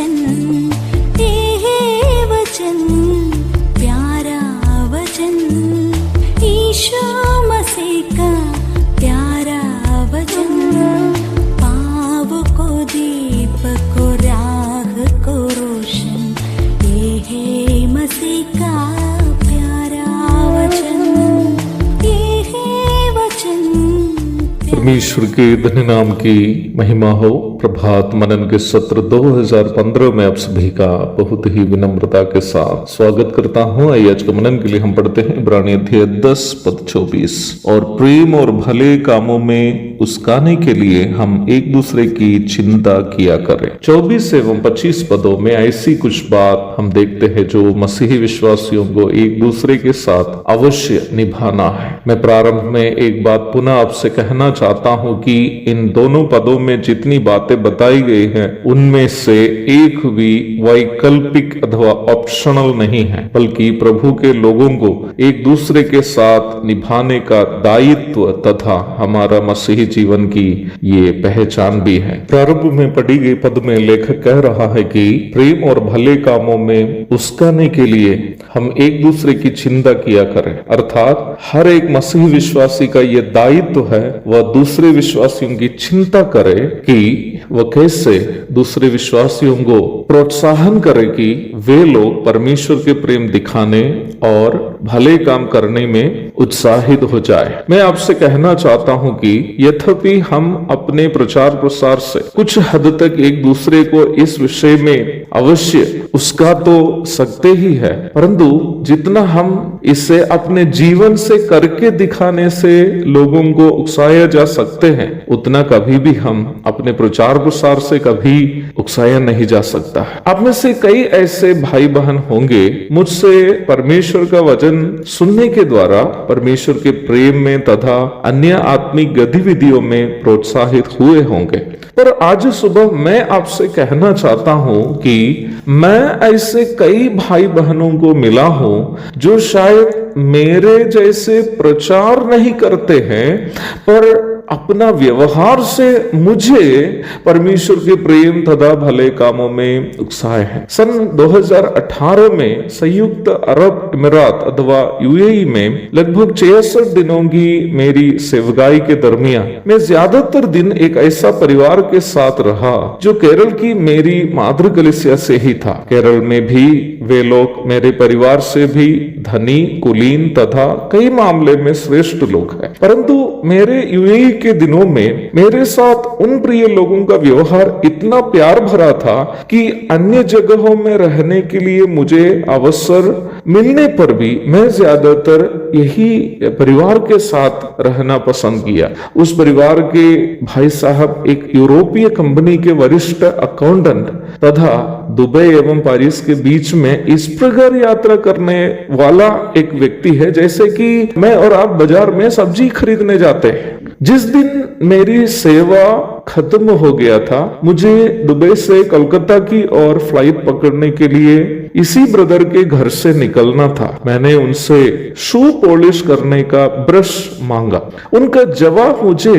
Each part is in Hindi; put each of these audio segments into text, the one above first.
वचन, ये वचन प्यारा वचन, ईशो मसीह का प्यारा वचन, पाव को दीप को राह को रोशन, ये है मसीह का प्यारा वचन, ये है वचन। परमेश्वर के धन्य नाम की महिमा हो। प्रभात मनन के सत्र 2015 में आप सभी का बहुत ही विनम्रता के साथ स्वागत करता हूं। आइए आज के मनन के लिए हम पढ़ते हैं इब्रानी अध्याय 10 पद 24। और प्रेम और भले कामों में उस्काने के लिए हम एक दूसरे की चिंता किया करें। 24 एवं 25 पदों में ऐसी कुछ बात हम देखते हैं जो मसीही विश्वासियों को एक दूसरे के साथ अवश्य निभाना है। मैं प्रारंभ में एक बात पुनः आपसे कहना चाहता हूं कि इन दोनों पदों में जितनी बातें बताई गई हैं उनमें से एक भी वैकल्पिक अथवा ऑप्शनल नहीं है, बल्कि प्रभु के लोगों को एक दूसरे के साथ निभाने का दायित्व तथा हमारा मसीही जीवन की ये पहचान भी है। प्रारंभ में पढ़ी गई पद में लेखक कह रहा है कि प्रेम और भले कामों में उस्काने के लिए हम एक दूसरे की चिंता किया करें। अर्थात हर एक मसीही विश्वासी का यह दायित्व है वह दूसरे विश्वासियों की चिंता करे कि वह कैसे दूसरे विश्वासियों को प्रोत्साहन करे कि वे लोग परमेश्वर के प्रेम दिखाने और भले काम करने में उत्साहित हो जाए। मैं आपसे कहना चाहता हूं कि यद्यपि हम अपने प्रचार प्रसार से कुछ हद तक एक दूसरे को इस विषय में अवश्य उसका तो सकते ही है, परंतु जितना हम इसे अपने जीवन से करके दिखाने से लोगों को उकसाया जा सकते हैं, उतना कभी भी हम अपने प्रचार प्रसार से कभी उकसाया नहीं जा सकता है। आप में से कई ऐसे भाई बहन होंगे मुझसे परमेश्वर का वचन सुनने के द्वारा परमेश्वर के प्रेम में तथा अन्य आत्मिक गतिविधियों में प्रोत्साहित हुए होंगे। पर आज सुबह मैं आपसे कहना चाहता हूं कि मैं ऐसे कई भाई बहनों को मिला हूं जो शायद मेरे जैसे प्रचार नहीं करते हैं, पर अपना व्यवहार से मुझे परमेश्वर के प्रेम तथा भले कामों में उकसाए हैं। सन 2018 में संयुक्त अरब अमीरात अथवा यूएई में लगभग 66 दिनों की मेरी सेवकाई के दरमियान मैं ज्यादातर दिन एक ऐसा परिवार के साथ रहा जो केरल की मेरी मातृ कलीसिया से ही था। केरल में भी वे लोग मेरे परिवार से भी धनी, कुलीन तथा कई मामले में श्रेष्ठ लोग हैं, परंतु मेरे यूएई के दिनों में मेरे साथ उन प्रिय लोगों का व्यवहार इतना प्यार भरा था कि अन्य जगहों में रहने के लिए मुझे अवसर मिलने पर भी मैं ज्यादातर यही परिवार के साथ रहना पसंद किया। उस परिवार के भाई साहब एक यूरोपीय कंपनी के वरिष्ठ अकाउंटेंट तथा दुबई एवं पेरिस के बीच में इस प्रकार यात्रा करने वाला एक व्यक्ति है जैसे कि मैं और आप बाजार में सब्जी खरीदने जाते हैं। जिस दिन मेरी सेवा खत्म हो गया था, मुझे दुबई से कोलकाता की ओर फ्लाइट पकड़ने के लिए इसी ब्रदर के घर से निकलना था। मैंने उनसे शू पॉलिश करने का ब्रश मांगा। उनका जवाब मुझे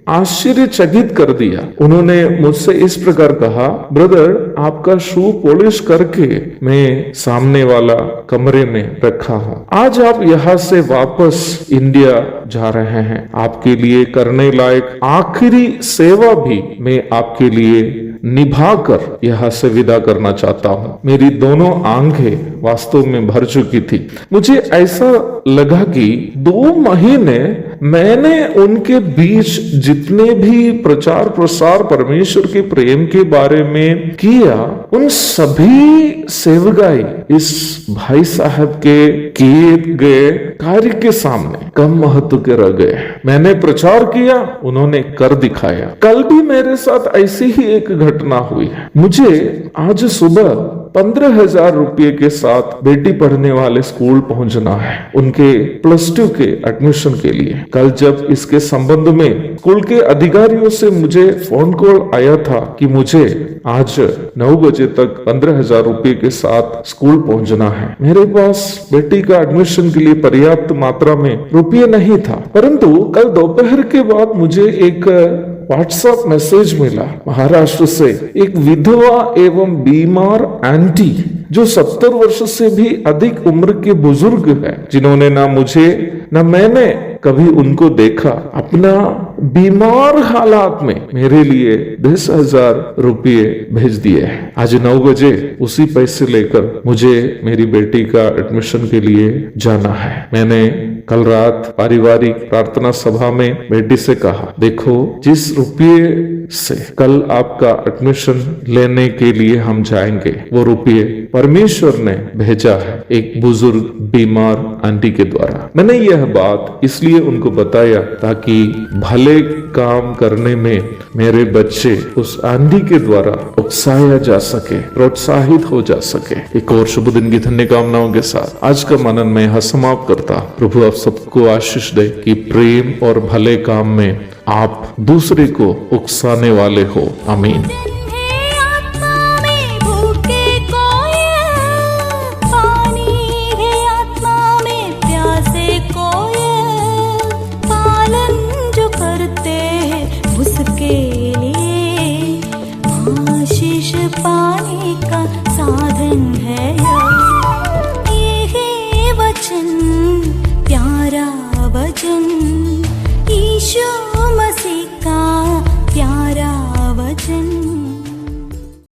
आश्चर्यचकित कर दिया। उन्होंने मुझसे इस प्रकार कहा, ब्रदर आपका शू पॉलिश करके मैं सामने वाला कमरे में रखा हूँ। आज आप यहाँ से वापस इंडिया जा रहे हैं। आपके लिए करने लायक आखिरी सेवा भी मैं आपके लिए निभाकर यहाँ से विदा करना चाहता हूँ। मेरी दोनों आंखें वास्तव में भर चुकी थी। मुझे ऐसा लगा कि 2 महीने मैंने उनके बीच जितने भी प्रचार प्रसार परमेश्वर के प्रेम के बारे में किया, उन सभी सेवकाई इस भाई साहब के किए गए कार्य के सामने कम महत्व के रह गए। मैंने प्रचार किया, उन्होंने कर दिखाया। कल भी मेरे साथ ऐसी ही एक घटना हुई है। मुझे आज सुबह 15,000 रुपये के साथ बेटी पढ़ने वाले स्कूल पहुंचना है उनके +2 के एडमिशन के लिए। कल जब इसके संबंध में स्कूल के अधिकारियों से मुझे फोन कॉल आया था कि मुझे आज 9 बजे तक 15,000 रुपये के साथ स्कूल पहुंचना है, मेरे पास बेटी का एडमिशन के लिए पर्याप्त मात्रा में रुपये नहीं था। परंतु कल दोपहर के बाद मुझे एक व्हाट्सएप मैसेज मिला महाराष्ट्र से, एक विधवा एवं बीमार आंटी जो 70 वर्ष से भी अधिक उम्र के बुजुर्ग है, जिन्होंने ना मुझे ना मैंने कभी उनको देखा, अपना बीमार हालात में मेरे लिए 10,000 रुपये भेज दिए। आज 9 बजे उसी पैसे लेकर मुझे मेरी बेटी का एडमिशन के लिए जाना है। मैंने कल रात पारिवारिक प्रार्थना सभा में बेटी से कहा, देखो जिस रुपये से कल आपका एडमिशन लेने के लिए हम जाएंगे, वो रुपये परमेश्वर ने भेजा है एक बुजुर्ग बीमार आंटी के द्वारा। मैंने यह बात इसलिए उनको बताया ताकि भले काम करने में मेरे बच्चे उस आंटी के द्वारा उकसाया जा सके, प्रोत्साहित हो जा सके। एक और शुभ दिन की धन्य कामनाओं के साथ आज का मनन में यहाँ समाप्त करता। प्रभु आप सबको आशीष दे कि प्रेम और भले काम में आप दूसरे को उकसाने वाले हो। आमीन। आशीष पाने का साधन है।